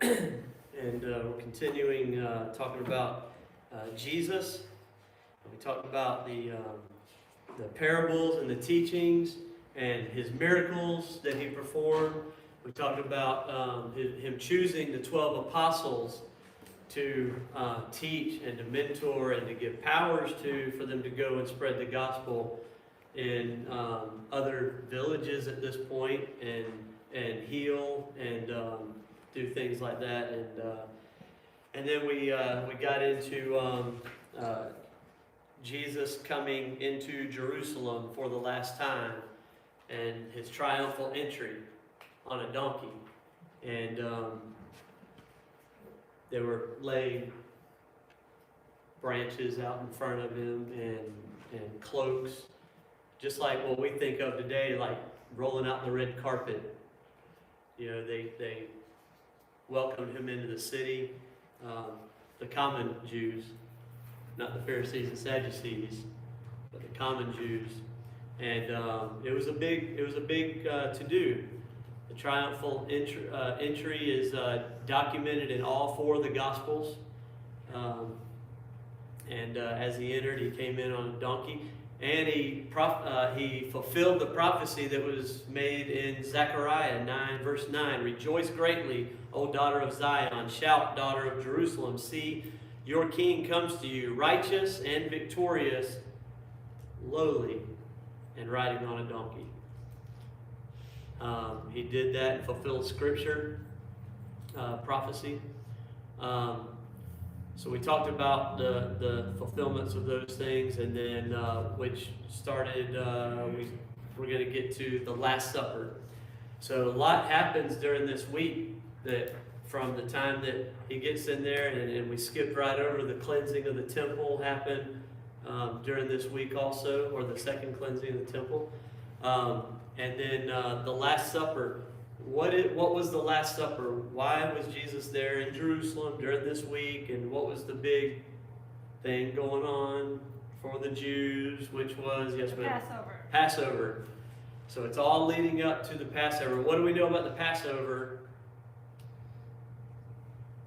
and we're continuing talking about Jesus. We talked about the parables and the teachings and his miracles that he performed. We talked about him choosing the 12 apostles to teach and to mentor and to give powers to for them to go and spread the gospel in other villages at this point and heal and do things like that, and then we got into Jesus coming into Jerusalem for the last time and his triumphal entry on a donkey, and they were laying branches out in front of him and cloaks, just like what we think of today, like rolling out the red carpet. You know, they welcomed him into the city. The common Jews, not the Pharisees and Sadducees, but the common Jews, and it was a big to do. The triumphal entry is documented in all four of the Gospels. And as he entered, he came in on a donkey, and he fulfilled the prophecy that was made in Zechariah 9, verse 9. Rejoice greatly, O daughter of Zion. Shout, daughter of Jerusalem. See, your king comes to you, righteous and victorious, lowly, and riding on a donkey. He did that and fulfilled Scripture, prophecy. So we talked about the fulfillments of those things, and then which started, we're going to get to the Last Supper. So a lot happens during this week that from the time that he gets in there, and we skipped right over the cleansing of the temple happened during this week also, or the second cleansing of the temple. And then the Last Supper. What was the Last Supper? Why was Jesus there in Jerusalem during this week? And what was the big thing going on for the Jews? Which was, yes, ma'am? Passover. Passover. So it's all leading up to the Passover. What do we know about the Passover?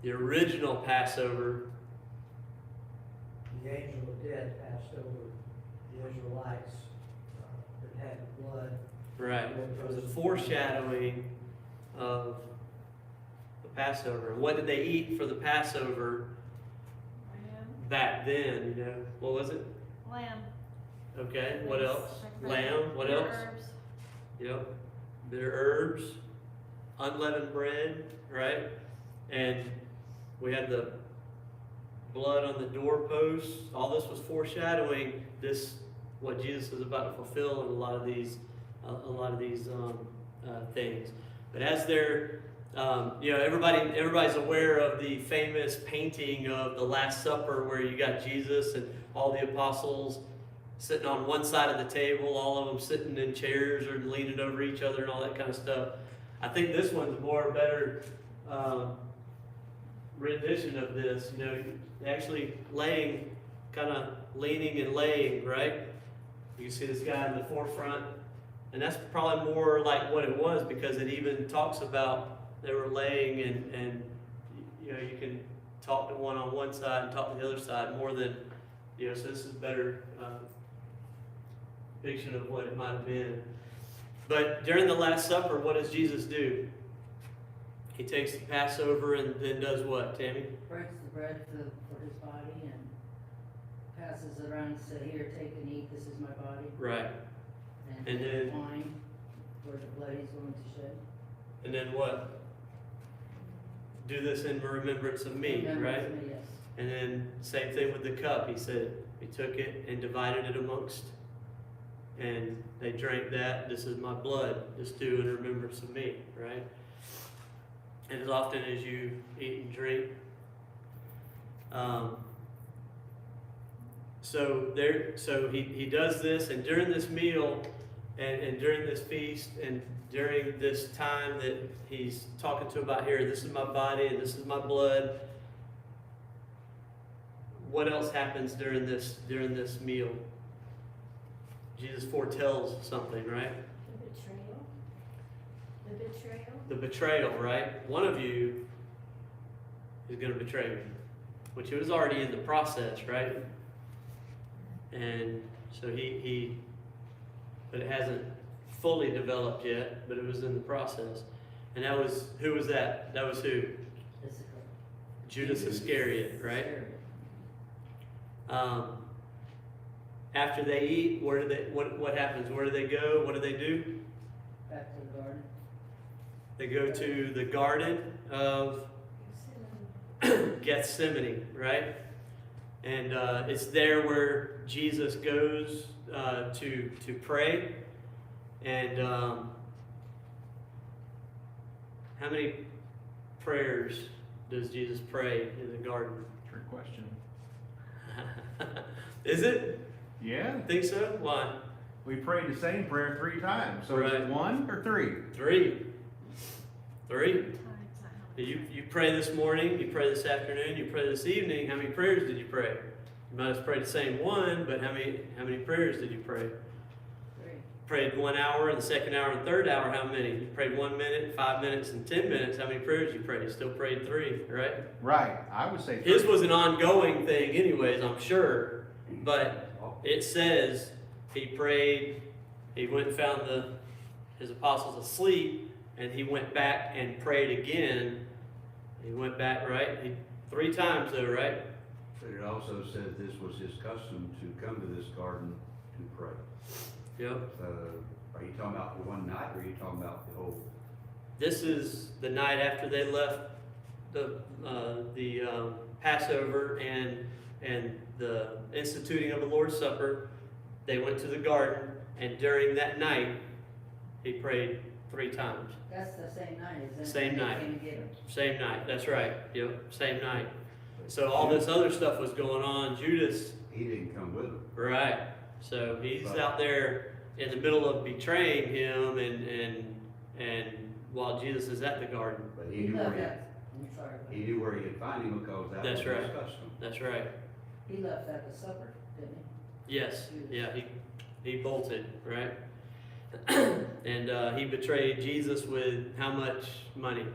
The original Passover. The angel of death passed over the Israelites that had blood. Right. It was a foreshadowing of the Passover. What did they eat for the Passover back then? You know, what was it? Lamb. Okay. What else? Lamb. What Bitter else? herbs. Yep. Bitter herbs, unleavened bread, right? And we had the blood on the doorposts. All this was foreshadowing this, what Jesus was about to fulfill in a lot of these things. But as they're, everybody's aware of the famous painting of the Last Supper where you got Jesus and all the apostles sitting on one side of the table, all of them sitting in chairs or leaning over each other and all that kind of stuff. I think this one's more better rendition of this. You know, actually laying, kind of leaning and laying, right? You see this guy in the forefront. And that's probably more like what it was, because it even talks about they were laying and you know, you can talk to one on one side and talk to the other side more than, you know, so this is better fiction of what it might have been. But during the Last Supper, what does Jesus do? He takes the Passover and then does what, Tammy? Breaks the bread for his body and passes it around and said, here, take and eat, this is my body. Right. And And then- wine, where the blood he's going to shed. And then what? Do this in remembrance of me, Remember right? me, yes. And then same thing with the cup. He said he took it and divided it amongst, and they drank that. This is my blood. Just do in remembrance of me, right? And as often as you eat and drink. So he does this, and during this meal, and during this feast, and during this time that he's talking to about here, this is my body and this is my blood. What else happens during this meal? Jesus foretells something, right? The betrayal. The betrayal. The betrayal, right? One of you he's going to betray me, which he was already in the process, right? And so but it hasn't fully developed yet, but it was in the process. And who was that? That was who? Physical. Judas Iscariot, right? After they eat, what happens? Where do they go? What do they do? Back to the garden. They go to the Garden of Gethsemane, right? And it's there where Jesus goes to pray. And how many prayers does Jesus pray in the garden? Trick question. Is it? Yeah, Think so? Why? we prayed the same prayer 3 times. So is Right. it 1 or 3? Three. You pray this morning, you pray this afternoon, you pray this evening. How many prayers did you pray? You might have prayed the same one, but how many prayers did you pray? 3. Prayed 1 hour, and the second hour and third hour, how many? You prayed 1 minute, 5 minutes, and 10 minutes. How many prayers you prayed? You still prayed 3, right? Right, I would say 3. His was an ongoing thing anyways, I'm sure. But it says he prayed, he went and found his apostles asleep, and he went back and prayed again. He went back, right? 3 times though, right? But it also said this was his custom to come to this garden to pray. Yep. Are you talking about the one night, or are you talking about the whole? This is the night after they left the Passover and the instituting of the Lord's Supper. They went to the garden, and during that night, he prayed 3 times. That's the same night, isn't it? Same They night. came to get him. Same night, that's right. Yep, same night. So all this other stuff was going on. Judas, He didn't come with them. right? So he's Right. out there in the middle of betraying him, and while Jesus is at the garden. But He left that, I'm sorry, but he knew where he could find him because that That's was right. his custom. That's right. he left at the supper, didn't he? Yes. Yeah. He bolted, right? And he betrayed Jesus with how much money?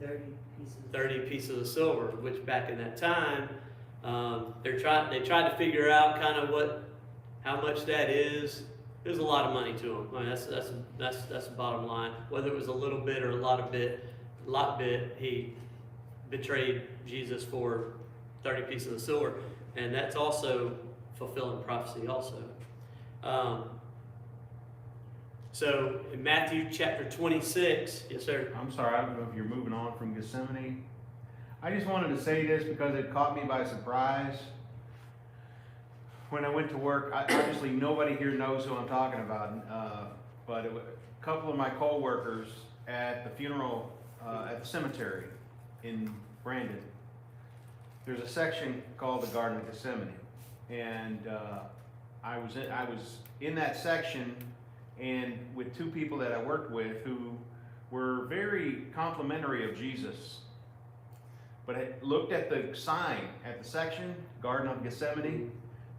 30 pieces. 30 pieces of silver, which back in that time, they tried to figure out kind of how much that is. It was a lot of money to them. I mean, that's the bottom line. Whether it was a little bit or a lot bit, he betrayed Jesus for 30 pieces of silver, and that's also fulfilling prophecy also. So in Matthew chapter 26, yes sir. I'm sorry, I don't know if you're moving on from Gethsemane. I just wanted to say this because it caught me by surprise. When I went to work, obviously nobody here knows who I'm talking about, but a couple of my co-workers at the funeral, at the cemetery in Brandon, there's a section called the Garden of Gethsemane. And I was in that section, and with 2 people that I worked with who were very complimentary of Jesus, but had looked at the sign at the section, Garden of Gethsemane,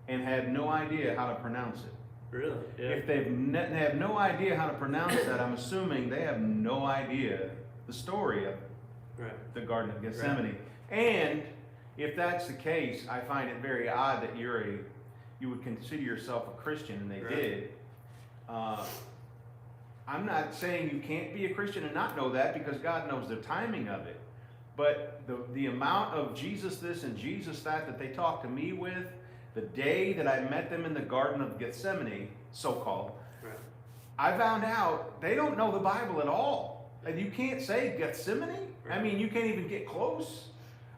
and had no idea how to pronounce it. Really? Yeah. If they have no idea how to pronounce that, I'm assuming they have no idea the story of Right. the Garden of Gethsemane. And if that's the case, I find it very odd that you would consider yourself a Christian, and they Right. did. I'm not saying you can't be a Christian and not know that, because God knows the timing of it. But the amount of Jesus this and Jesus that they talked to me with, the day that I met them in the Garden of Gethsemane, so-called, Right. I found out they don't know the Bible at all. And you can't say Gethsemane? I mean, you can't even get close.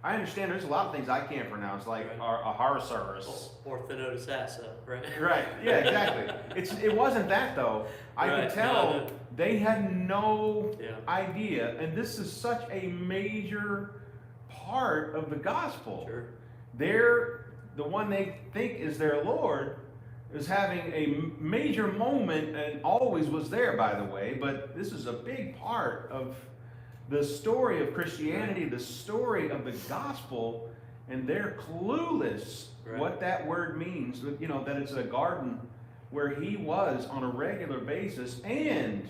I understand there's a lot of things I can't pronounce, like Right. Ahasuerus. Orthodotus assa, right? Right, yeah, exactly. It wasn't that though. I Right, could tell no. they had no Yeah. idea, and this is such a major part of the gospel. Sure. The one they think is their Lord is having a major moment, and always was there, by the way, but this is a big part of the story of Christianity, the story of the gospel, and they're clueless Right. what that word means. You know, that it's a garden where he was on a regular basis, and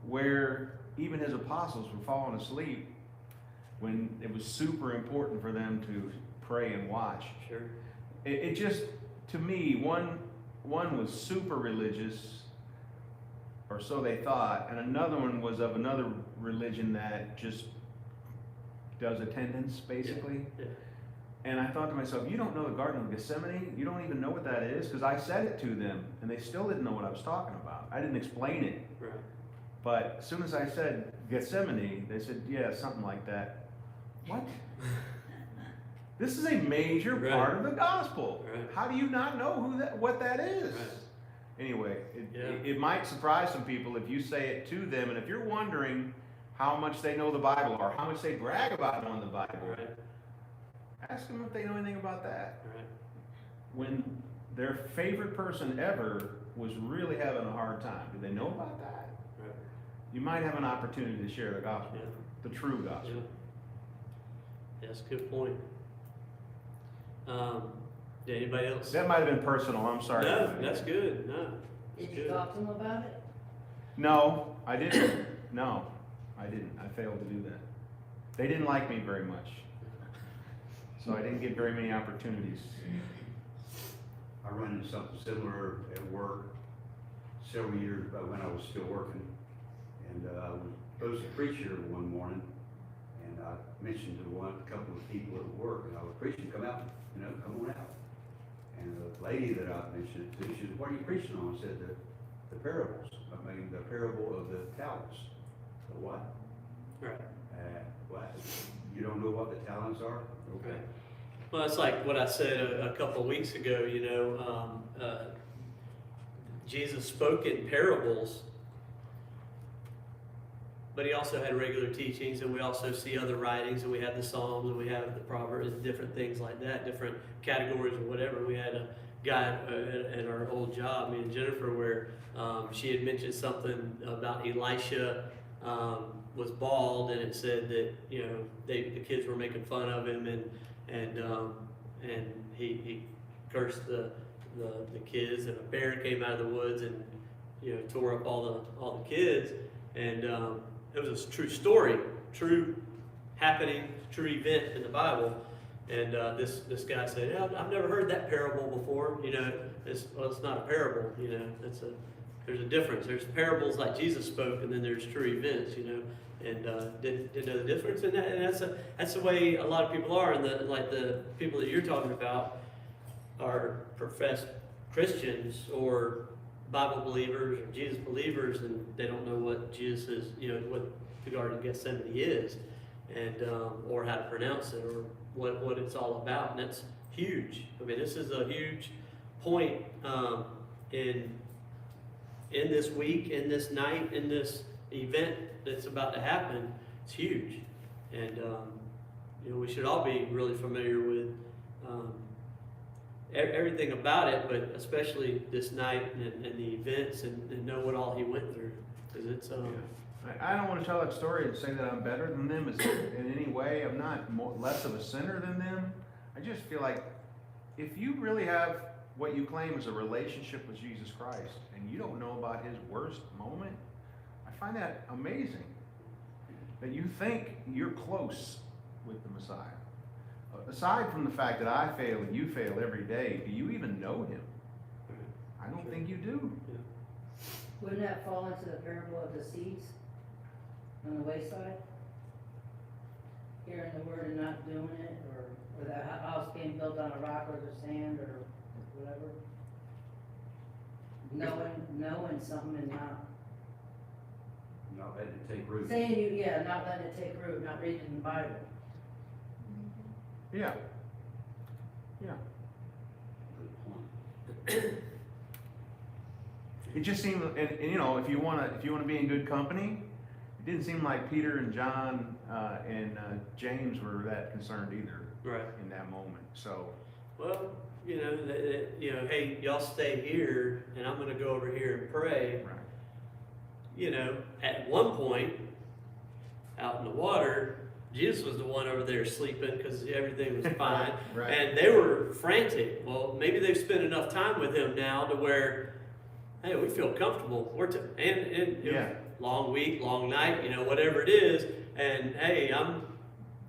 where even his apostles were falling asleep. when it was super important for them to pray and watch. Sure. It just, to me, one was super religious, or so they thought, and another one was of another religion that just does attendance, basically. Yeah. And I thought to myself, you don't know the Garden of Gethsemane? You don't even know what that is? Because I said it to them, and they still didn't know what I was talking about. I didn't explain it. Right. But as soon as I said Gethsemane, they said, yeah, something like that. What? This is a major Right. part of the gospel. Right. How do you not know what that is? Right. Anyway, Yeah. it might surprise some people if you say it to them, and if you're wondering how much they know the Bible or how much they brag about knowing the Bible, Right. ask them if they know anything about that. Right. When their favorite person ever was really having a hard time, do they know about that? Right. You might have an opportunity to share the gospel, Yeah. the true gospel. Yeah. That's a good point. Yeah, anybody else? That might have been personal, I'm sorry. No, that's good, no. Did that's you good. talk to them about it? No, I didn't. No, I didn't. I failed to do that. They didn't like me very much. So I didn't get very many opportunities. I run into something similar at work several years ago when I was still working. And I was supposed to preach here one morning, and I mentioned to a couple of people at work, and I was preaching, come out, come on out. And the lady that I mentioned it to, she said, what are you preaching on? I said, the parables. I mean, the parable of the talents. The what? Right. What? You don't know what the talents are? Okay. Right. Well, it's like what I said a couple of weeks ago, Jesus spoke in parables, but he also had regular teachings, and we also see other writings, and we have the Psalms, and we have the Proverbs, and different things like that, different categories or whatever. We had a guy at our old job, me and Jennifer, where she had mentioned something about Elisha was bald, and it said that the kids were making fun of him, and he cursed the kids, and a bear came out of the woods and tore up all the kids, and it was a true story, true happening, true event in the Bible. And this guy said, yeah, I've never heard that parable before. It's not a parable. There's a difference. There's parables like Jesus spoke, and then there's true events. And didn't know the difference. And that's the way a lot of people are. And the people that you're talking about are professed Christians or Bible believers or Jesus believers, and they don't know what Jesus is, what the Garden of Gethsemane is, and or how to pronounce it, or what it's all about. And that's huge. I mean, this is a huge point in this week, in this night, in this event that's about to happen. It's huge, and we should all be really familiar with everything about it, but especially this night and the events, and know what all he went through, because it's I don't want to tell that story and say that I'm better than them in any way. I'm not less of a sinner than them. I just feel like if you really have what you claim is a relationship with Jesus Christ and you don't know about his worst moment, I find that amazing. That you think you're close with the Messiah. Aside from the fact that I fail and you fail every day, do you even know him? I don't think you do. Wouldn't that fall into the parable of the seeds on the wayside? Hearing the word and not doing it, or the house being built on a rock or the sand or whatever? Knowing something and not Not letting it take root. saying not letting it take root, not reading the Bible. Yeah. Good point. It just seemed, and if you want to be in good company, it didn't seem like Peter and John and James were that concerned either right. in that moment. So, Well, hey, y'all stay here, and I'm going to go over here and pray. right. At one point, out in the water, Jesus was the one over there sleeping because everything was fine. Right. And they were frantic. Well, maybe they've spent enough time with him now to where, hey, we feel comfortable. And Yeah. long week, long night, whatever it is. And hey,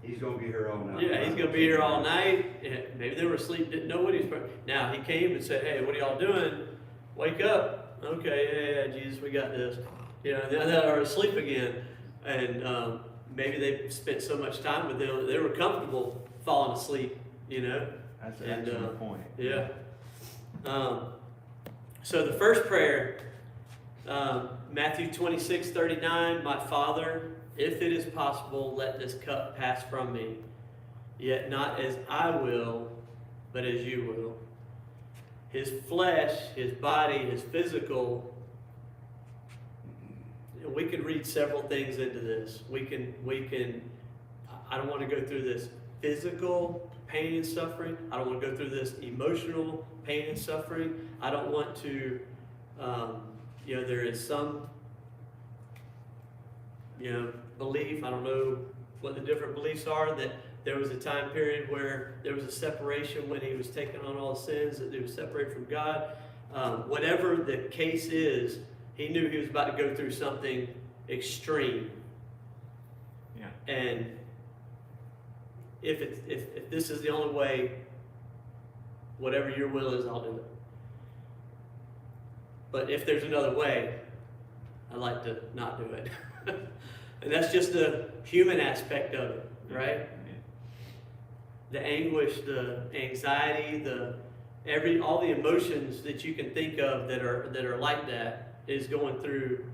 He's gonna be here all night. Yeah, he's gonna be here all night. Yeah, maybe they were asleep, didn't know what he was. Now he came and said, "Hey, what are y'all doing? Wake up!" Okay, yeah, Jesus, we got this. You know, they are asleep again, and maybe they spent so much time with them that they were comfortable falling asleep. You know. That's an And, excellent point. Yeah. So the first prayer, Matthew 26:39, my Father, if it is possible, let this cup pass from me. Yet not as I will, but as you will. His flesh, his body, his physical, we could read several things into this. We can, I don't want to go through this physical pain and suffering. I don't want to go through this emotional pain and suffering. I don't want to, there is some, belief, I don't know what the different beliefs are, that there was a time period where there was a separation when he was taking on all sins, that he was separated from God. Whatever the case is, he knew he was about to go through something extreme. Yeah. And if this is the only way, whatever your will is, I'll do it. But if there's another way, I'd like to not do it. And that's just the human aspect of it, right? Yeah. The anguish, the anxiety, all the emotions that you can think of that are like that is going through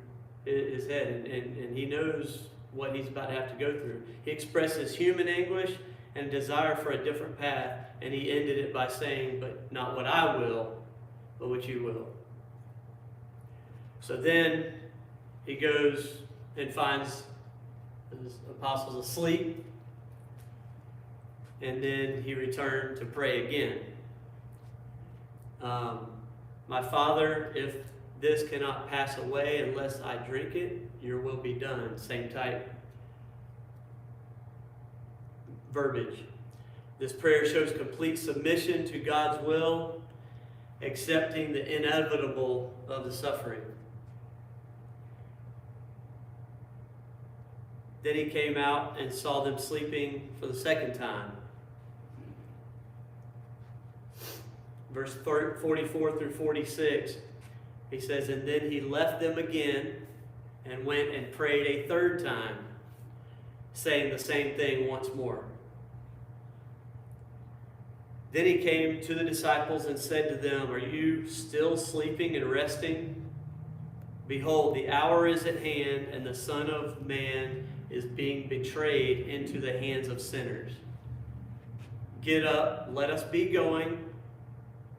his head, and he knows what he's about to have to go through. He expresses human anguish and desire for a different path, and he ended it by saying, "But not what I will, but what you will." So then he goes and finds his apostles asleep, and then he returned to pray again. My Father, if this cannot pass away unless I drink it, your will be done. Same type verbiage. This prayer shows complete submission to God's will, accepting the inevitable of the suffering. Then he came out and saw them sleeping for the second time. Verse 44 through 46, he says, and then he left them again and went and prayed a third time, saying the same thing once more. Then he came to the disciples and said to them, are you still sleeping and resting? Behold, the hour is at hand, and the Son of Man is being betrayed into the hands of sinners. Get up, let us be going.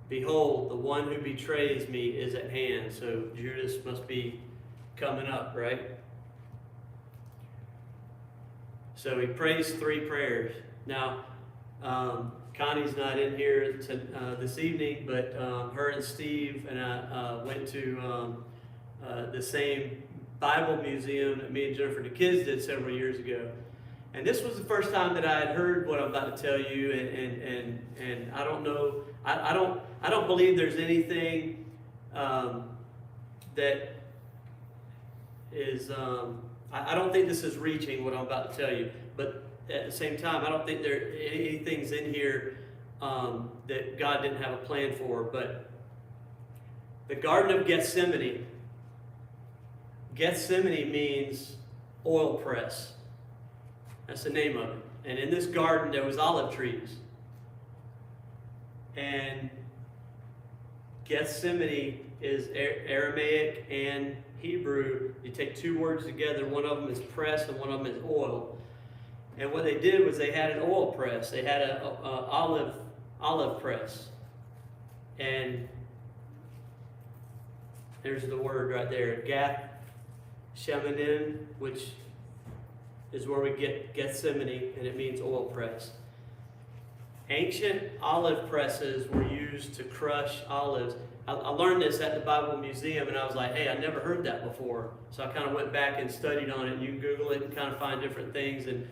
Behold, the one who betrays me is at hand. So Judas must be coming up, right? So he prays three prayers. Now, Connie's not in here this evening, but her and Steve and I went to the same Bible museum that me and Jennifer and the kids did several years ago. And this was the first time that I had heard what I'm about to tell you, and I don't know, I don't believe there's anything that is, I don't think this is reaching what I'm about to tell you, but at the same time, I don't think anything's in here that God didn't have a plan for. But the Garden of Gethsemane, Gethsemane means oil press. That's the name of it. And in this garden, there was olive trees. And Gethsemane is Aramaic and Hebrew. You take two words together. One of them is press and one of them is oil. And what they did was they had an oil press. They had an olive press. And there's the word right there, Gath Shemanim, which is where we get Gethsemane, and it means oil press. Ancient olive presses were used to crush olives. I learned this at the Bible Museum, and I was like, hey, I never heard that before. So I kind of went back and studied on it, and you can Google it and kind of find different things. And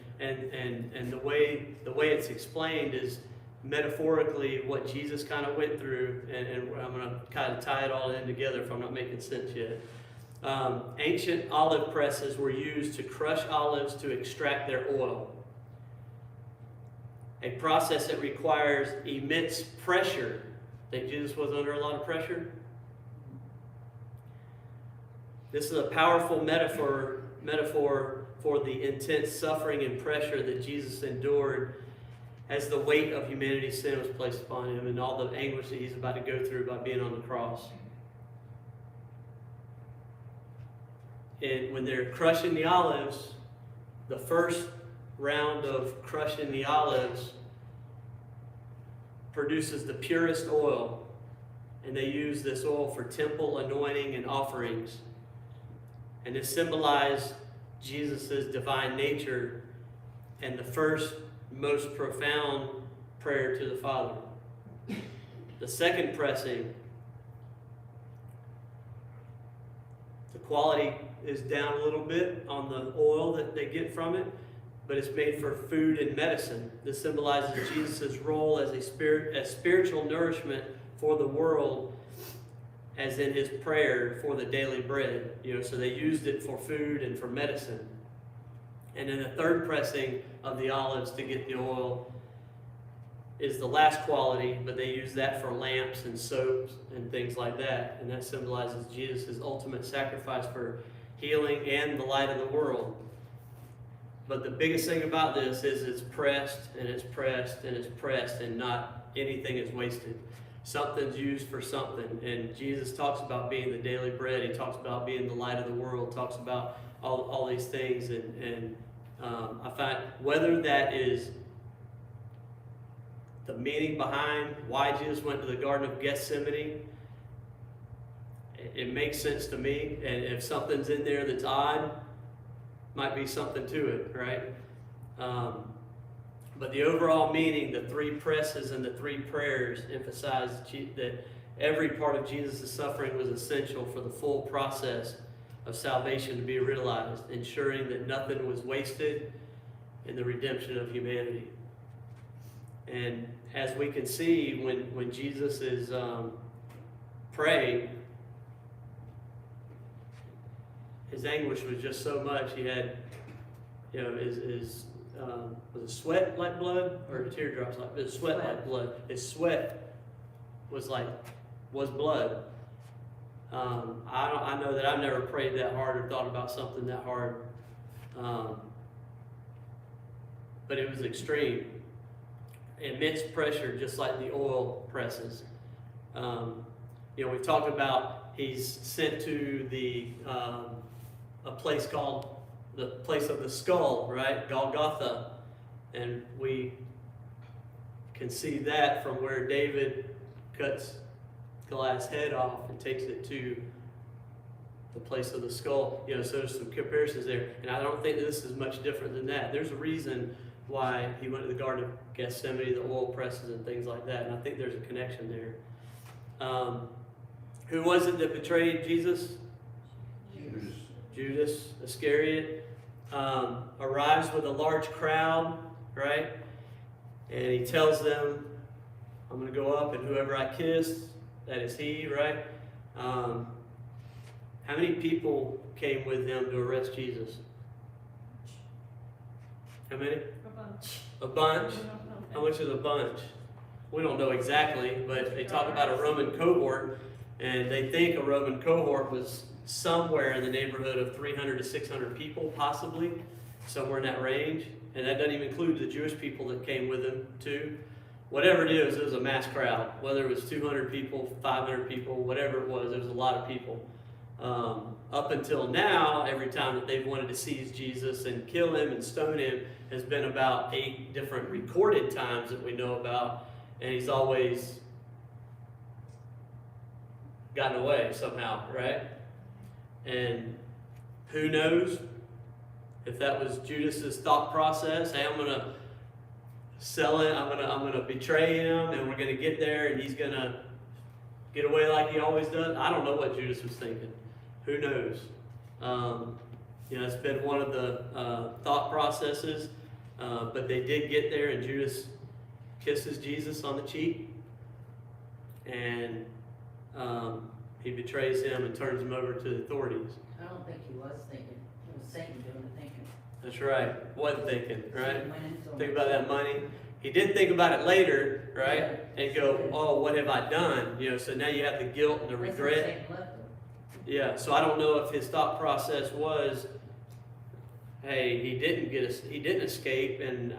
the way it's explained is metaphorically what Jesus kind of went through, and I'm going to kind of tie it all in together if I'm not making sense yet. Ancient olive presses were used to crush olives to extract their oil. a process that requires immense pressure. Think Jesus was under a lot of pressure? This is a powerful metaphor for the intense suffering and pressure that Jesus endured as the weight of humanity's sin was placed upon him and all the anguish that he's about to go through by being on the cross. And when they're crushing the olives, the first round of crushing the olives produces the purest oil, and they use this oil for temple anointing and offerings. And it symbolized Jesus' divine nature and the first, most profound prayer to the Father. The second pressing, the quality is down a little bit on the oil that they get from it, but it's made for food and medicine. This symbolizes Jesus' role as spiritual nourishment for the world, as in his prayer for the daily bread. So they used it for food and for medicine. And then the third pressing of the olives to get the oil is the last quality, but they use that for lamps and soaps and things like that. And that symbolizes Jesus' ultimate sacrifice for healing and the light of the world. But the biggest thing about this is it's pressed and it's pressed and it's pressed, and not anything is wasted. Something's used for something. And Jesus talks about being the daily bread. He talks about being the light of the world, talks about all these things. And I find whether that is the meaning behind why Jesus went to the Garden of Gethsemane, it makes sense to me. And if something's in there that's odd, might be something to it, right? But the overall meaning, the three presses and the three prayers, emphasize that every part of Jesus' suffering was essential for the full process of salvation to be realized, ensuring that nothing was wasted in the redemption of humanity. And as we can see, when Jesus is praying, his anguish was just so much. He had, was it sweat like blood or teardrops like? It was sweat like blood. His sweat was blood. I know that I've never prayed that hard or thought about something that hard, but it was extreme. Immense pressure, just like the oil presses. We've talked about he's sent to a place called the place of the skull, right? Golgotha. And we can see that from where David cuts Goliath's head off and takes it to the place of the skull. So there's some comparisons there. And I don't think this is much different than that. There's a reason why he went to the Garden of Gethsemane, the oil presses and things like that. And I think there's a connection there. Who was it that betrayed Jesus? Judas Iscariot arrives with a large crowd, right? And he tells them, I'm going to go up, and whoever I kiss, that is he, right? How many people came with him to arrest Jesus? How many? A bunch. How much is a bunch? We don't know exactly, but they talk about a Roman cohort, and they think a Roman cohort was somewhere in the neighborhood of 300 to 600 people, possibly, somewhere in that range. And that doesn't even include the Jewish people that came with him, too. Whatever it was a mass crowd. Whether it was 200 people, 500 people, whatever it was a lot of people. Up until now, every time that they've wanted to seize Jesus and kill him and stone him has been about 8 different recorded times that we know about, and he's always gotten away somehow, right? And who knows if that was Judas's thought process? Hey, I'm gonna sell it. I'm gonna betray him, and we're gonna get there, and he's gonna get away like he always does. I don't know what Judas was thinking. Who knows? It's been one of the thought processes, but they did get there, and Judas kisses Jesus on the cheek, and he betrays him and turns him over to the authorities. I don't think he was thinking. It was Satan doing the thinking. That's right. Wasn't thinking, right? Satan went into him. Think about that money. he did think about it later, right? Yeah. And go, oh, what have I done? You know, so now you have the guilt and the That's what regret. Satan left him. Yeah, so I don't know if his thought process was, hey, he didn't escape, and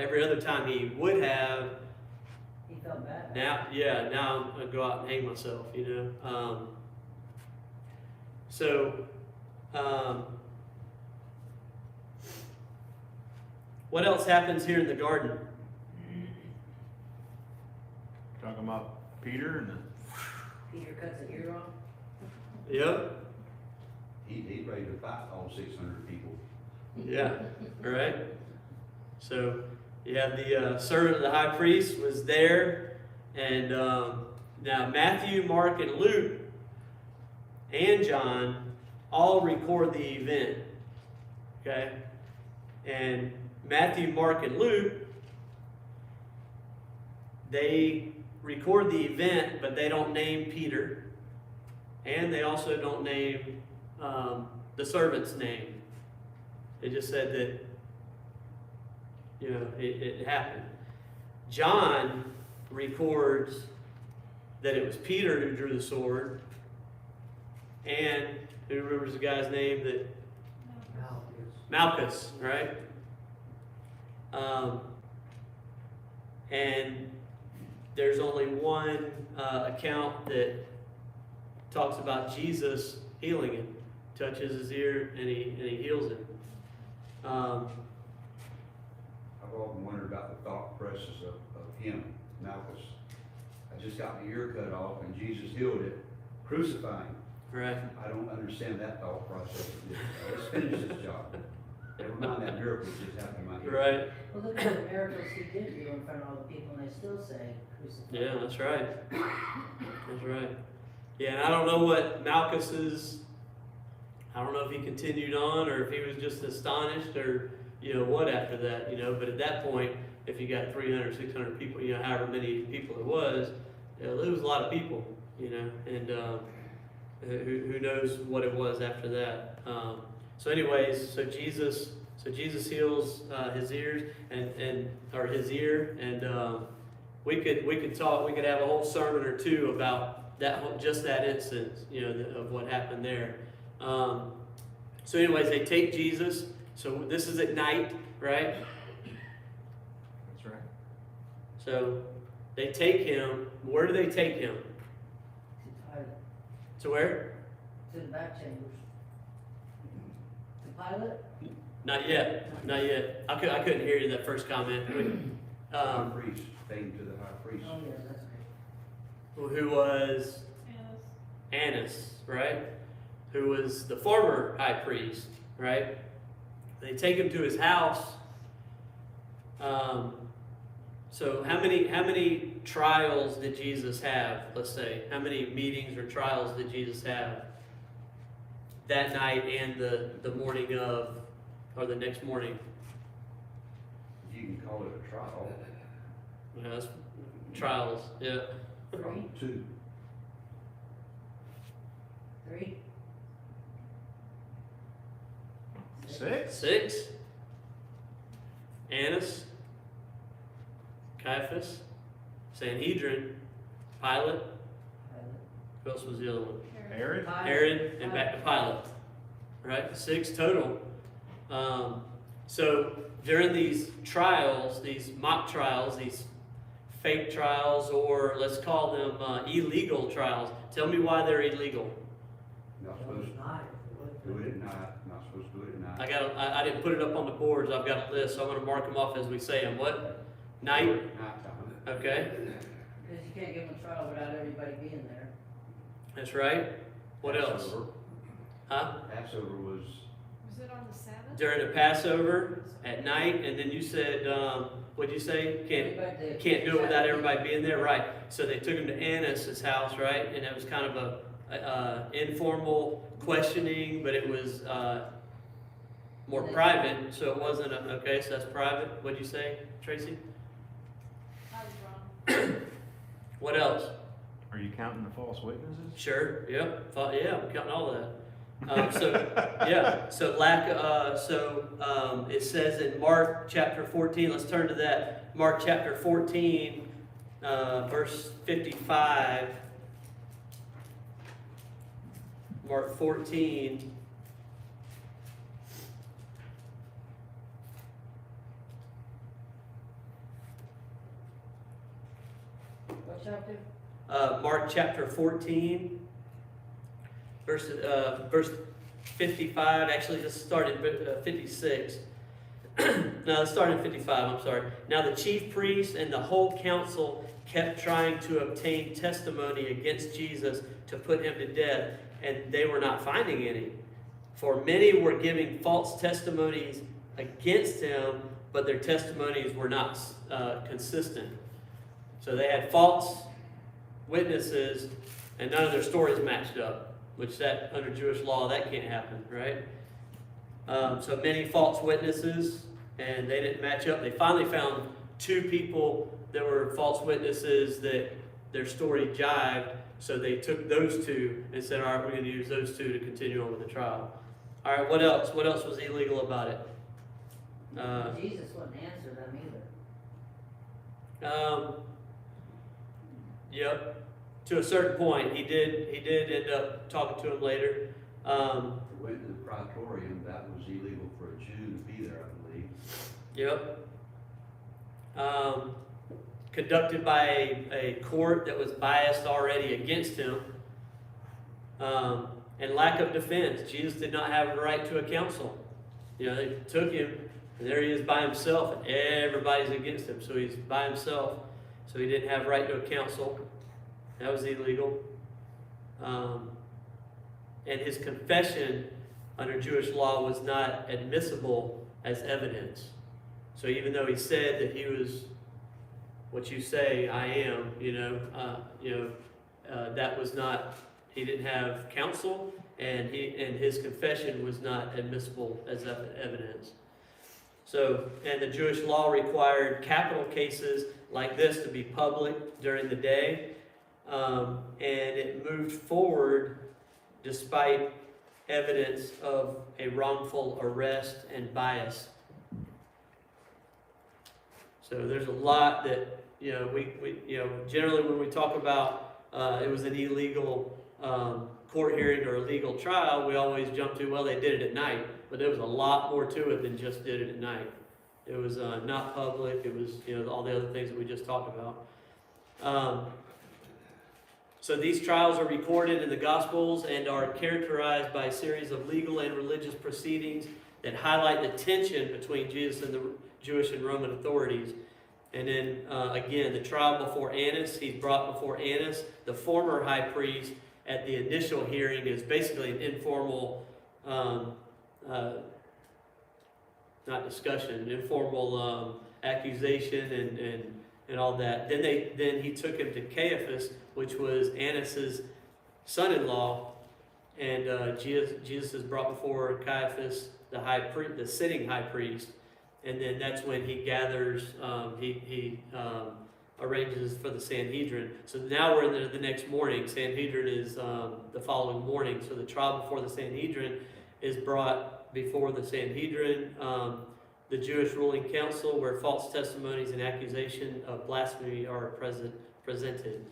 every other time he would have, He felt bad. now I'm gonna go out and hang myself, you know. What else happens here in the garden? Talking about Peter and the, Peter cuts an ear off. Yep. He ready to fight all 600 people. Yeah, right. So you have the servant of the high priest was there, and now Matthew, Mark, and Luke, and John all record the event. Okay, and Matthew, Mark, and Luke, they record the event, but they don't name Peter, and they also don't name the servant's name. They just said that, you know, it happened. John records that it was Peter who drew the sword, and who remembers the guy's name that Malchus, right? And there's only one account that talks about Jesus healing him, touches his ear, and he heals him. I've often wondered about the thought process of him, Malchus. I just got my ear cut off and Jesus healed it. Crucify him. Right. I don't understand that thought process. Let's finish this job. Never mind that miracle just happened in my ear. Right. Well, look at the miracles he did do in front of all the people, and they still say crucify. Yeah, that's right. That's right. Yeah, and I don't know what Malchus's, I don't know if he continued on or if he was just astonished or, you know, what after that, you know, but at that point, if you got 300, 600 people, you know, however many people it was a lot of people, you know, and who knows what it was after that. So anyways, so Jesus heals his ears or his ear, and we could talk. We could have a whole sermon or two about just that instance, you know, of what happened there. So anyways, they take Jesus. So this is at night, right? that's right. So they take him. Where do they take him? To Pilate, To where? to the back chambers. To Pilate? Not yet. Not yet. I couldn't hear you that first comment. High priest, taken to the high priest. Oh, yeah, that's right. Who was Annas, right? Who was the former high priest, right? They take him to his house. So how many trials did Jesus have? Let's say, how many meetings or trials did Jesus have that night and the morning of, or the next morning? You can call it a trial. Yeah, that's trials. Yeah. Three? Two. Three? 6? 6. Annas, Caiaphas, Sanhedrin, Pilate. Pilate. Who else was the other one? Herod? Herod, and back to Pilate. Right? 6 total. So during these trials, these mock trials, these fake trials, or let's call them illegal trials. Tell me why they're illegal. Not That supposed was not, to do it at night, not supposed to do it at night. I didn't put it up on the boards. I've got a list, so I'm going to mark them off as we say them. What? Night? Nighttime. Okay. Because you can't give them a trial without everybody being there. That's right. What else? Passover. Huh? Passover was, Was it on the Sabbath? During the Passover at night, and then you said, what'd you say? Everybody- Can't do it without everybody being there, right? So they took him to Annas' house, right? And it was kind of a informal questioning, but it was more private, so it wasn't okay. So that's private. What'd you say, Tracy? I was wrong. What else? Are you counting the false witnesses? Sure. Yep. Yeah, I'm counting all of that. Yeah. So it says in Mark chapter 14. Let's turn to that. Mark chapter 14, verse 55. Mark 14. What chapter? Mark chapter 14, verse 55. Actually, let's start at 56. No, let's start at 55. I'm sorry. Now the chief priests and the whole council kept trying to obtain testimony against Jesus to put him to death, and they were not finding any. For many were giving false testimonies against him, but their testimonies were not consistent. So they had false witnesses, and none of their stories matched up, which that under Jewish law, that can't happen, right? So many false witnesses, and they didn't match up. They finally found two people that were false witnesses that their story jived, so they took those two and said, all right, we're going to use those two to continue on with the trial. All right, what else? What else was illegal about it? Jesus wouldn't answer them either. Yep. To a certain point, he did end up talking to him later. Went to the praetorium, that was illegal for a Jew to be there, I believe. Yep. Conducted by a court that was biased already against him. And lack of defense. Jesus did not have a right to a counsel. You know, they took him, and there he is by himself, and everybody's against him. So he's by himself. So he didn't have a right to a counsel. That was illegal. And his confession under Jewish law was not admissible as evidence. So even though he said that he was what you say I am, that was not. He didn't have counsel, and his confession was not admissible as evidence. So, and the Jewish law required capital cases like this to be public during the day, and it moved forward despite evidence of a wrongful arrest and bias. So there's a lot that, we generally when we talk about it was an illegal court hearing or a legal trial, we always jump to, well, they did it at night. But there was a lot more to it than just did it at night. It was not public. It was, all the other things that we just talked about. So these trials are recorded in the Gospels and are characterized by a series of legal and religious proceedings that highlight the tension between Jesus and the Jewish and Roman authorities. And then, again, the trial before Annas. He's brought before Annas, the former high priest. At the initial hearing is basically an informal, not discussion, an informal accusation and all that. Then he took him to Caiaphas, which was Annas' son-in-law, and Jesus is brought before Caiaphas, the sitting high priest, and then that's when he gathers, he arranges for the Sanhedrin. So now we're in the next morning. Sanhedrin is the following morning. So the trial before the Sanhedrin is brought before the Sanhedrin, the Jewish ruling council, where false testimonies and accusation of blasphemy are presented.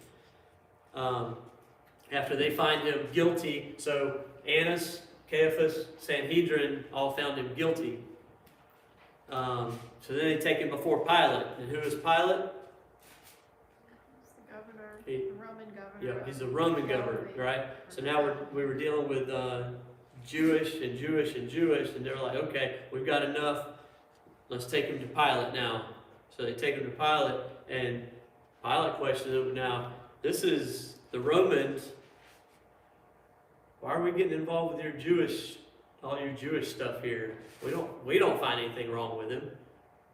After they find him guilty, so Annas, Caiaphas, Sanhedrin all found him guilty. So then they take him before Pilate. And who is Pilate? He's the governor, He- the Roman governor. Yeah, he's the Roman governor, right? So now we were dealing with Jewish, and they're like, okay, we've got enough. Let's take him to Pilate now. So they take him to Pilate, and Pilate questions him. Now, this is the Romans. Why are we getting involved with all your Jewish stuff here? We don't find anything wrong with him.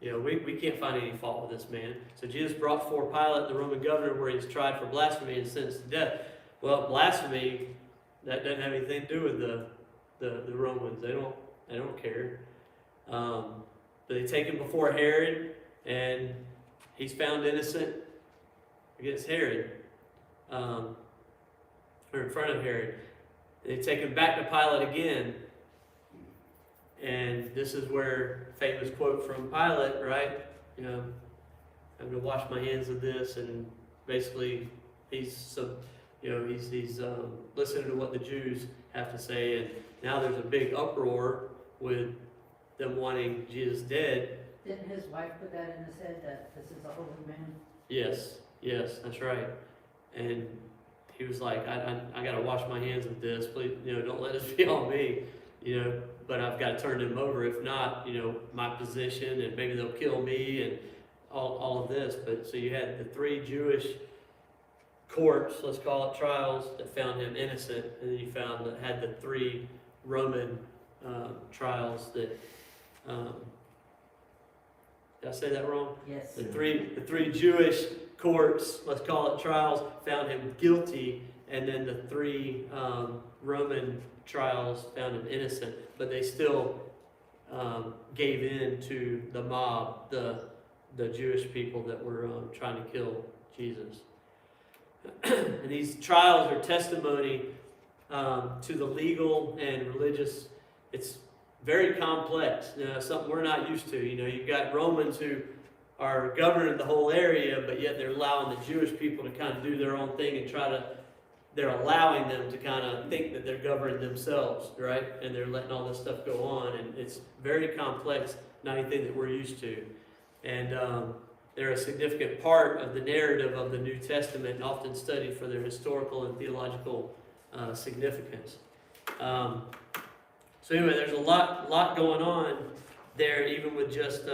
We can't find any fault with this man. So Jesus brought before Pilate, the Roman governor, where he's tried for blasphemy and sentenced to death. Well, blasphemy, that doesn't have anything to do with the Romans. They don't care. But they take him before Herod, and he's found innocent against Herod, or in front of Herod. They take him back to Pilate again, and this is where famous quote from Pilate, right? I'm gonna wash my hands of this, and basically he's listening to what the Jews have to say, and now there's a big uproar with them wanting Jesus dead. Didn't his wife put that in his head, that this is a holy man? Yes, that's right. And he was like, I gotta wash my hands of this, please, don't let this be on me, but I've got to turn them over. If not, my position, and maybe they'll kill me, and all of this. But so you had the 3 Jewish courts, let's call it trials, that found him innocent, and then you had the 3 Roman trials that, did I say that wrong? Yes. The three Jewish courts, let's call it trials, found him guilty, and then the 3 Roman trials found him innocent. But they still gave in to the mob, the Jewish people that were trying to kill Jesus. And these trials are testimony to the legal and religious. It's very complex, something we're not used to. You've got Romans who are governing the whole area, but yet they're allowing the Jewish people to kind of do their own thing and they're allowing them to kind of think that they're governing themselves, right? And they're letting all this stuff go on, and it's very complex, not anything that we're used to. And they're a significant part of the narrative of the New Testament, and often studied for their historical and theological significance. So anyway, there's a lot going on there, even with just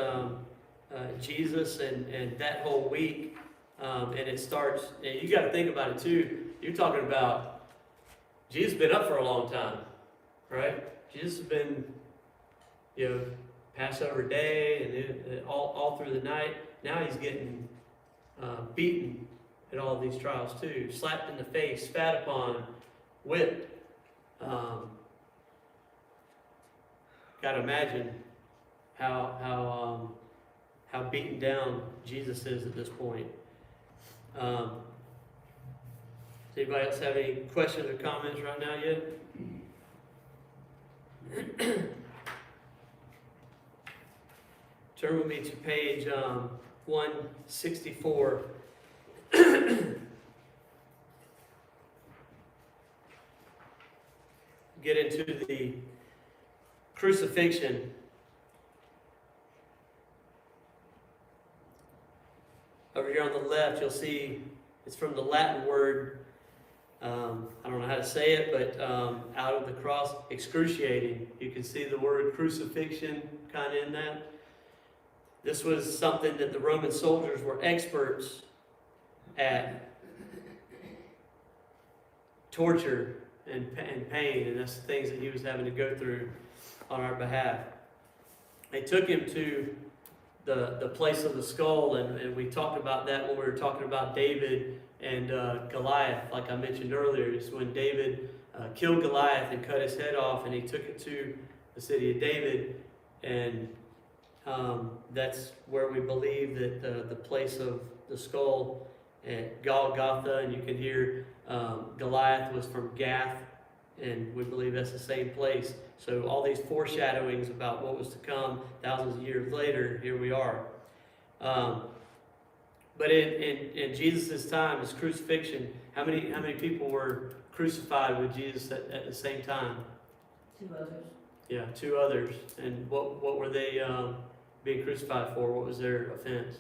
Jesus and that whole week. And it starts, and you got to think about it too. You're talking about Jesus has been up for a long time, right? Jesus has been, Passover day and all through the night. Now he's getting beaten at all of these trials too, slapped in the face, spat upon, whipped. Got to imagine how beaten down Jesus is at this point. Does anybody else have any questions or comments right now yet? Turn with me to page 164. Get into the crucifixion. Over here on the left, you'll see it's from the Latin word, I don't know how to say it, but out of the cross, excruciating. You can see the word crucifixion kind of in that. This was something that the Roman soldiers were experts at. Torture and pain, and that's the things that he was having to go through on our behalf. They took him to the place of the skull, and we talked about that when we were talking about David and Goliath, like I mentioned earlier. It's when David killed Goliath and cut his head off, and he took it to the city of David, and that's where we believe that the place of the skull at Golgotha, and you can hear Goliath was from Gath, and we believe that's the same place. So all these foreshadowings about what was to come thousands of years later, here we are. But in Jesus' time, his crucifixion, how many people were crucified with Jesus at the same time? 2 others. Yeah, 2 others. And what were they being crucified for? What was their offense?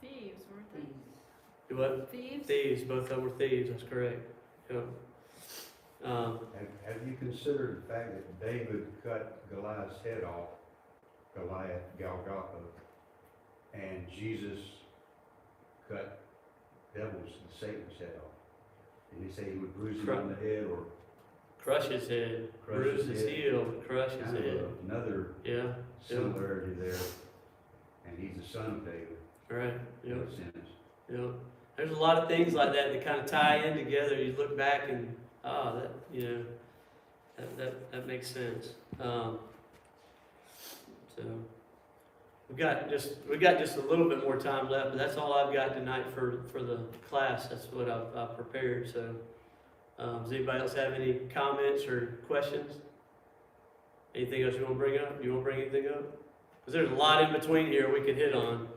Thieves, weren't they? Thieves. Do what? Thieves? Thieves. Both of them were thieves. That's correct. Yeah. Have you considered the fact that David cut Goliath's head off, Golgotha, and Jesus cut Satan's head off? Did he say he would bruise him on the head or Crush his head, Crush bruise his his head. heel, crush his kind head. of another Yeah, similarity there? And he's the son of David right. in Yeah, a sense. yeah. There's a lot of things like that that kind of tie in together. You look back and that makes sense. So we got just a little bit more time left, but that's all I've got tonight for the class. That's what I've prepared. So does anybody else have any comments or questions? Anything else you want to bring up? You want to bring anything up? Because there's a lot in between here we could hit on.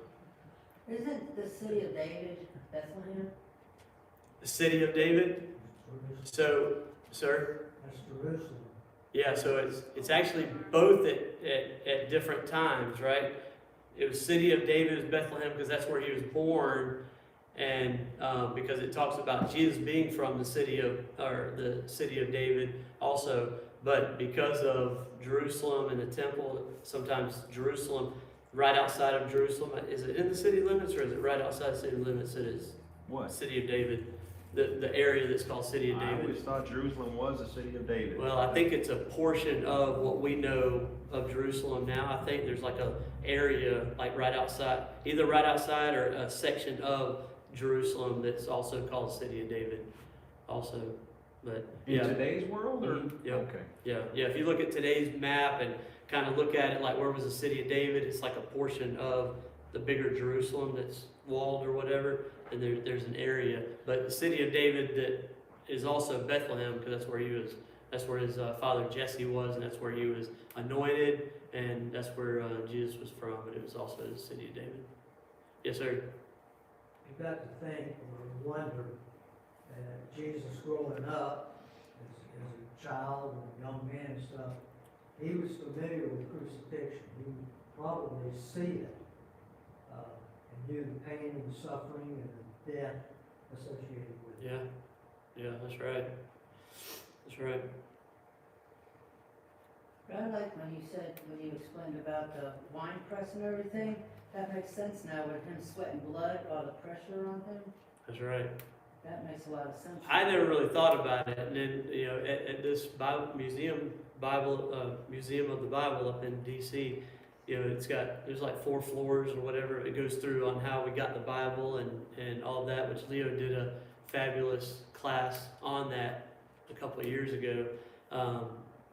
Isn't the city of David Bethlehem? The city of David. So, sir. That's Jerusalem. Yeah, so it's actually both at different times, right? It was city of David is Bethlehem because that's where he was born, and because it talks about Jesus being from the city of David also, but because of Jerusalem and the temple, sometimes Jerusalem, right outside of Jerusalem, is it in the city limits or is it right outside the city limits? It is What? city of David, the area that's called city of I David. always thought Jerusalem was the city of David. Well, I think it's a portion of what we know of Jerusalem now. I think there's like a area like right outside, either right outside or a section of Jerusalem that's also called City of David also. But In yeah, today's world, or? Mhm, yeah. Okay. yeah. If you look at today's map and kind of look at it like where was the City of David, it's like a portion of the bigger Jerusalem that's walled or whatever, and there's an area. But the City of David that is also Bethlehem, because that's where he was. That's where his father Jesse was, and that's where he was anointed, and that's where Jesus was from. But it was also the City of David. Yes, sir. You got to think or wonder that Jesus growing up as a child and a young man and stuff, he was familiar with crucifixion. He would probably see it and knew the pain and the suffering and the death associated with it. Yeah, that's right. That's right. But I like when you explained about the wine press and everything, that makes sense now with him sweating blood, all the pressure on him, That's right. that makes a lot of sense. I never really thought about it, and then at this Bible museum of the Bible up in D.C., there's like 4 floors or whatever it goes through on how we got the Bible and all that, which Leo did a fabulous class on that a couple of years ago.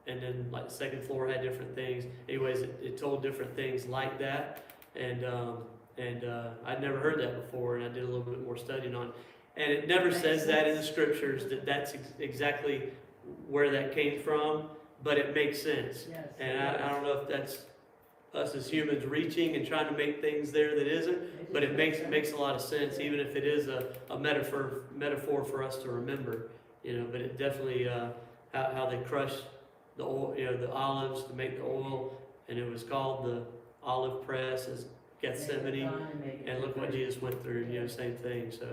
And then like the second floor had different things. Anyways, it told different things like that, and I'd never heard that before, and I did a little bit more studying on it. And it never says that in the scriptures that's exactly where that came from, but it makes sense. Yes. And I don't know if that's us as humans reaching and trying to make things there that isn't, but it makes a lot of sense, even if it is a metaphor for us to remember, but it definitely, how they crush the oil, the olives to make the oil, and it was called the olive press as Gethsemane, and look what Jesus went through, same thing. So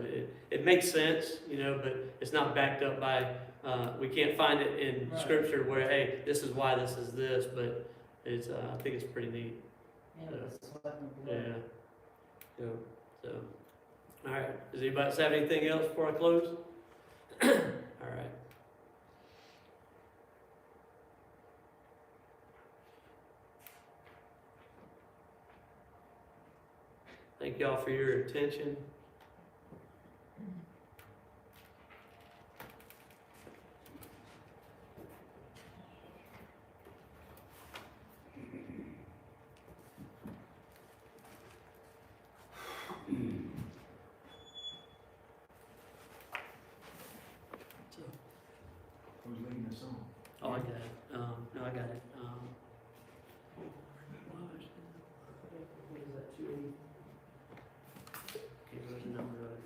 it makes sense, but it's not backed up by, we can't find it in Right. scripture where, hey, this is why this is this, but it's, I think it's pretty neat. Yeah, the sweating Yeah. blood. So, all right. Does anybody else have anything else before I close? All right. Thank y'all for your attention. Who's leading the song? Oh, I got it. No, I got it. What is that, 280? Okay, there's a number of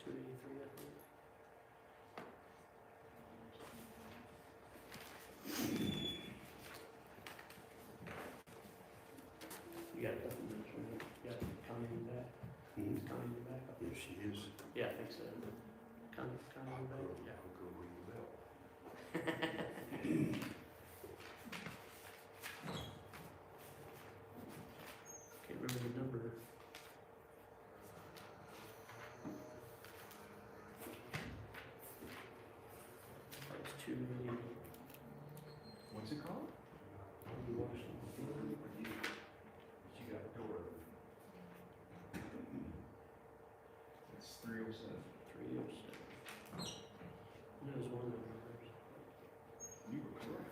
283, I think. You got a couple minutes, right? You got Connie in the back? Hmm? Connie in the back? Yes, she is. Yeah, I think so. Connie in the back? Yeah. I'll go ring the bell. Can't remember the number. That was 2 million. What's it called? You got the door open. It's 307. 307. That was one of the numbers. You were correct.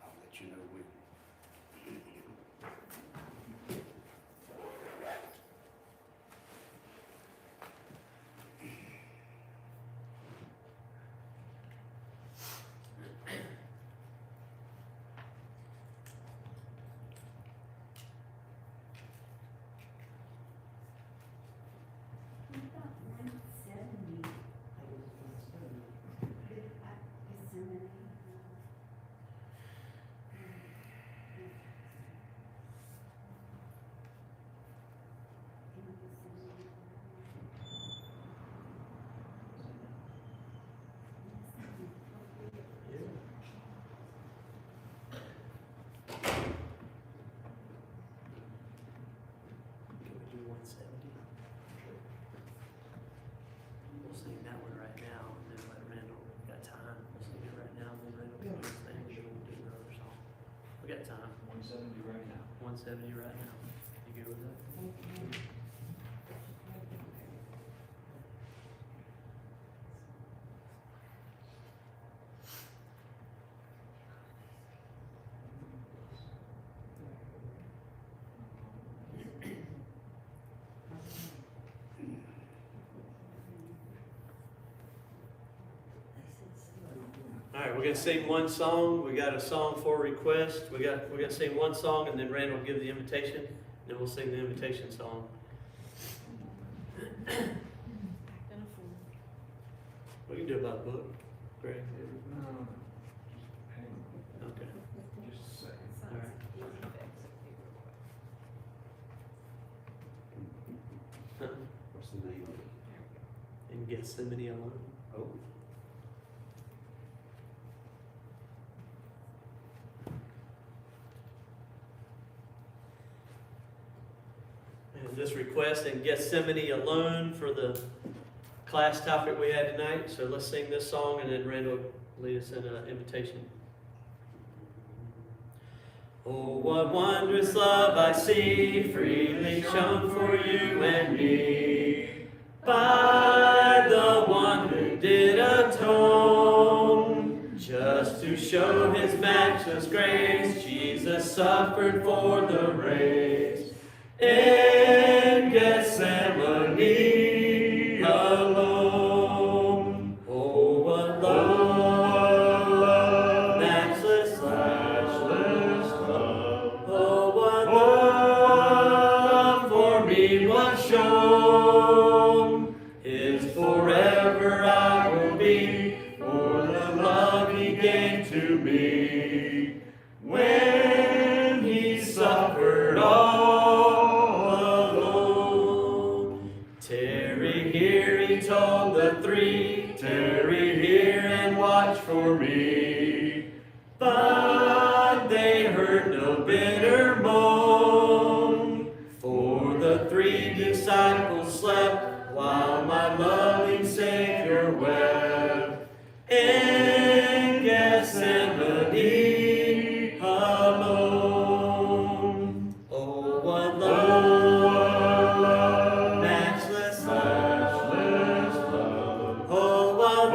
I'll let you know when. 170 right now. You good with that? All right, we're gonna sing one song. We got a song for request. We're gonna sing one song, and then Randall will give the invitation. Then we'll sing the invitation song. Acting a fool. We can do it by the book, Greg. No, hang on, Okay. just a second. Sounds Alright. easy fix. What's the name of it? In Gethsemane alone. Oh. And this request in Gethsemane alone for the class topic we had tonight. So let's sing this song, and then Randall will lead us in an invitation. Oh, what wondrous love I see, freely shown for you and me, by the one who did atone. Just to show his matchless grace, Jesus suffered for the race. In Gethsemane alone. Oh, what love, matchless love. Oh, what love for me was shown. His forever I will be, for the love he gave to me. When he suffered all alone. Tarry here, he told the three, tarry here and watch for me. But they heard no bitter moan, for the three disciples slept, while my loving Savior wept. In Gethsemane alone. Oh, what love, matchless love. Oh, what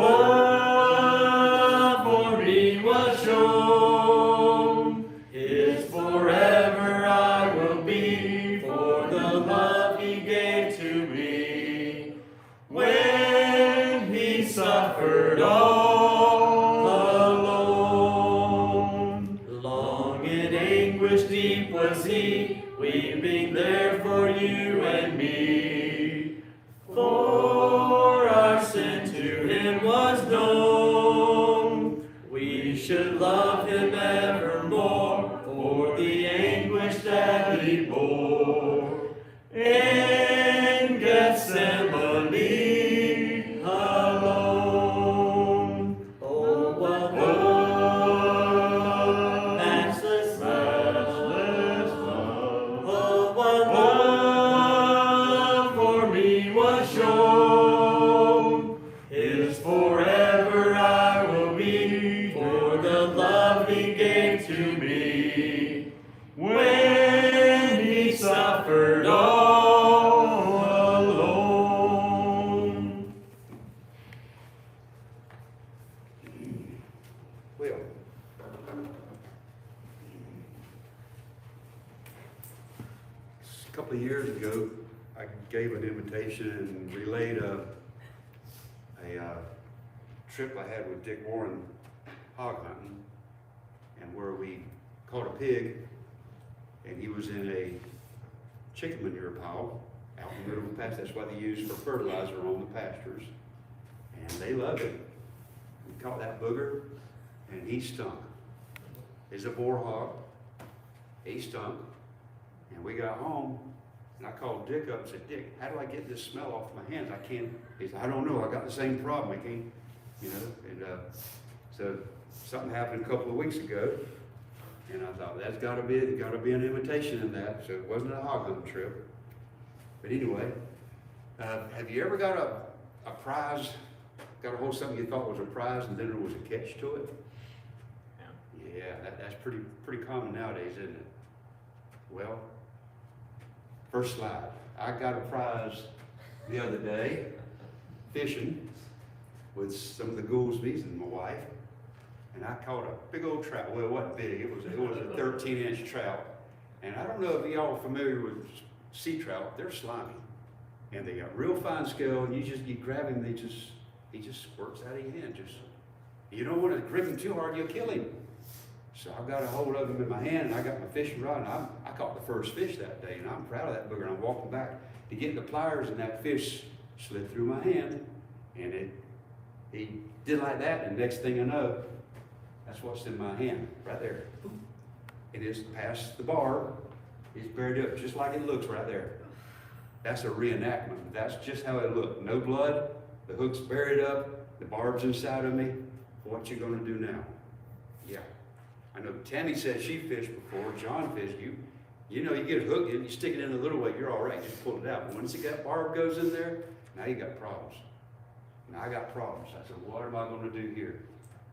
love for me was shown. His forever I will be, for the love he gave to me. When he suffered all alone. Long in anguish deep was he, weeping there for you and me. For our sin to him was known. We should love him evermore, for the anguish that he bore. In Gethsemane alone. Oh, what love, matchless love. Oh, what love for me was shown. His forever I will be, for the love he gave to me. When he suffered all alone. Well, a couple of years ago, I gave an invitation and relayed a trip I had with Dick Warren hog hunting, and where we caught a pig, and he was in a chicken manure pile out in the middle of the pasture. That's what they use for fertilizer on the pastures, and they loved it. We caught that booger, and he stunk. He's a boar hog. He stunk. And we got home, and I called Dick up and said, Dick, how do I get this smell off my hands? I can't. He said, I don't know. I got the same problem. I can't, you know. And so something happened a couple of weeks ago, and I thought that's got to be an invitation in that. So it wasn't a hog hunting trip. But anyway, have you ever got a prize? Got a hold of something you thought was a prize, and then there was a catch to it? Yeah, that's pretty common nowadays, isn't it? Well, first slide. I got a prize the other day fishing with some of the Goolsbys and my wife, and I caught a big old trout. Well, it wasn't big. It was a 13-inch trout. And I don't know if y'all are familiar with sea trout. They're slimy, and they got real fine scale. And you grab him, he just squirts out of your hand. You don't want to grip him too hard, you'll kill him. So I got a hold of him in my hand, and I got my fishing rod, and I caught the first fish that day, and I'm proud of that booger. And I'm walking back to get the pliers, and that fish slid through my hand, and he did like that, and next thing I know, that's what's in my hand, right there. It is past the barb. It's buried up just like it looks right there. That's a reenactment. That's just how it looked. No blood, the hook's buried up, the barb's inside of me. What you gonna do now? Yeah. I know Tammy said she fished before, John fished. You know, you get a hook in, you stick it in a little way, you're all right, just pull it out. But once that barb goes in there, now you got problems. Now I got problems. I said, what am I gonna do here?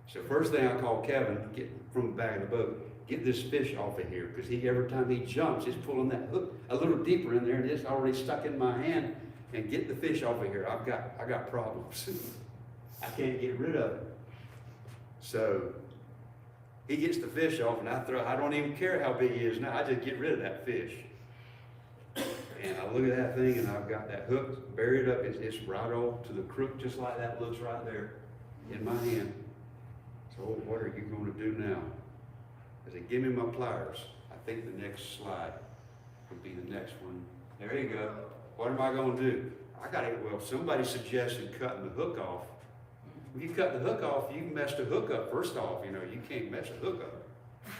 So first thing I called Kevin, get from the back of the boat, get this fish off of here, because every time he jumps, he's pulling that hook a little deeper in there, and it's already stuck in my hand. And get the fish off of here. I got problems. I can't get rid of it. So he gets the fish off, and I don't even care how big he is now. I just get rid of that fish. And I look at that thing, and I've got that hook buried up. It's right off to the crook, just like that looks right there in my hand. So what are you going to do now? I said, give me my pliers. I think the next slide would be the next one. There you go. What am I going to do? Somebody suggested cutting the hook off. If you cut the hook off, you can mess the hook up. First off, you can't mess the hook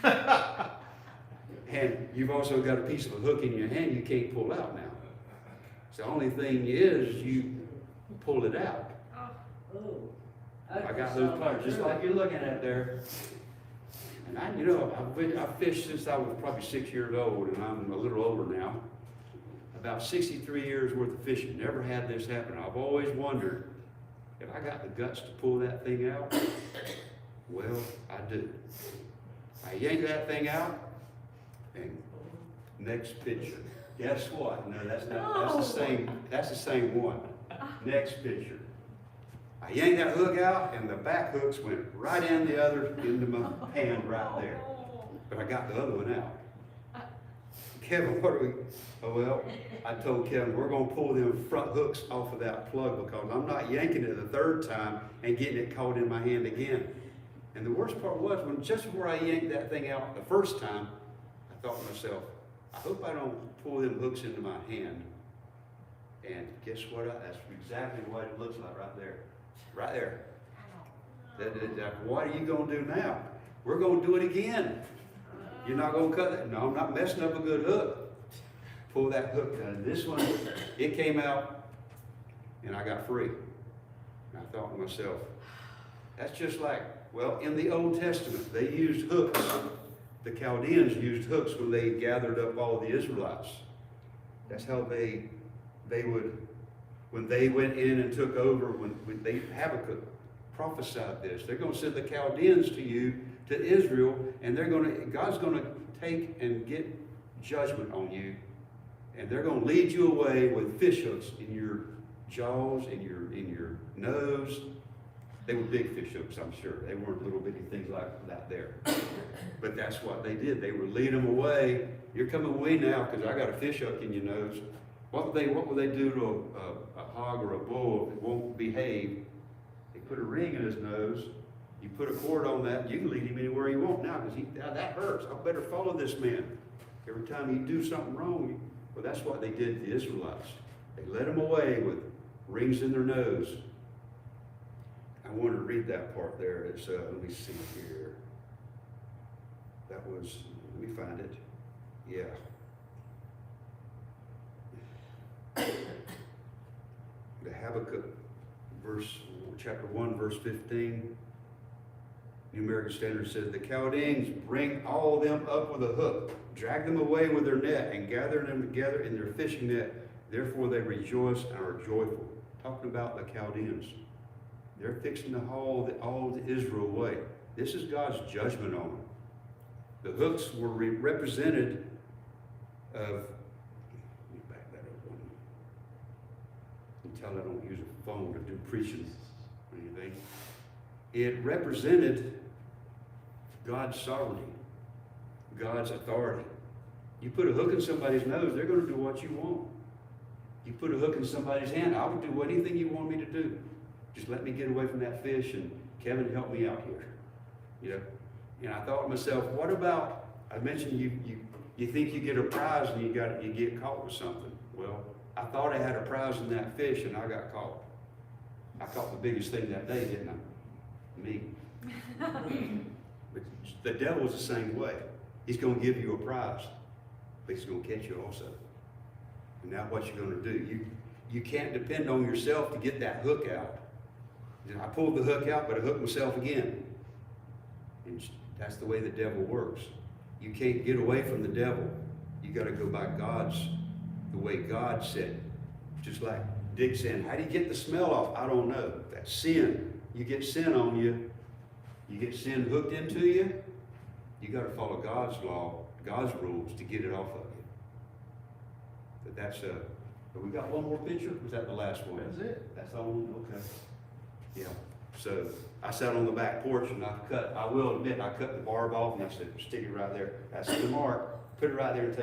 up. And you've also got a piece of a hook in your hand you can't pull out now. So the only thing is you pull it out. Oh. I got those pliers, just like you're looking at there. And I've fished since I was probably 6 years old, and I'm a little older now. About 63 years worth of fishing. Never had this happen. I've always wondered if I got the guts to pull that thing out. Well, I do. I yanked that thing out, and next picture. Guess what? No, that's not. That's the same one. Next picture. I yanked that hook out, and the back hooks went right into my hand right there. But I got the other one out. Kevin, what are we? Oh, well, I told Kevin, we're going to pull them front hooks off of that plug, because I'm not yanking it the third time and getting it caught in my hand again. And the worst part was, when just before I yanked that thing out the first time, I thought to myself, I hope I don't pull them hooks into my hand. And guess what? That's exactly what it looks like right there. Right there. What are you going to do now? We're going to do it again. You're not going to cut it? No, I'm not messing up a good hook. Pull that hook down. This one, it came out, and I got free. And I thought to myself, that's just like, well, in the Old Testament, they used hooks. The Chaldeans used hooks when they gathered up all the Israelites. That's how they would, when they went in and took over, when Habakkuk prophesied this, they're going to send the Chaldeans to you, to Israel, and God's going to take and get judgment on you, and they're going to lead you away with fish hooks in your jaws, in your nose. They were big fish hooks, I'm sure. They weren't little bitty things like that there. But that's what they did. They would lead them away. You're coming away now because I got a fish hook in your nose. What would they do to a hog or a bull that won't behave? They put a ring in his nose. You put a cord on that, you can lead him anywhere you want now, because that hurts. I better follow this man. Every time you do something wrong, well, that's what they did to the Israelites. They led them away with rings in their nose. I wanted to read that part there. It's, let me see here. That was, let me find it. Yeah. The Habakkuk chapter 1, verse 15. New American Standard says, the Chaldeans bring all of them up with a hook, drag them away with their net, and gather them together in their fishing net. Therefore they rejoice and are joyful. Talking about the Chaldeans. They're fixing to haul all of Israel away. This is God's judgment on them. The hooks were represented of, let me back that up one. You can tell I don't use a phone to do preaching or anything. It represented God's sovereignty, God's authority. You put a hook in somebody's nose, they're gonna do what you want. You put a hook in somebody's hand, I would do anything you want me to do. Just let me get away from that fish and Kevin, help me out here. You know? And I thought to myself, what about, I mentioned you think you get a prize and you get caught with something. Well, I thought I had a prize in that fish and I got caught. I caught the biggest thing that day, didn't I? Me. But the devil's the same way. He's gonna give you a prize, but he's gonna catch you also. And now what you're gonna do? You can't depend on yourself to get that hook out. I pulled the hook out, but I hooked myself again. And that's the way the devil works. You can't get away from the devil. You gotta go by the way God said. Just like Dick saying, how do you get the smell off? I don't know. That's sin. You get sin on you. You get sin hooked into you. You gotta follow God's law, God's rules to get it off of you. But that's but we got one more picture? Was that the last one? That's it. That's all, okay. Yeah, so I sat on the back porch and I will admit, I cut the barb off and I said, stick it right there. That's the mark. Put it right there and take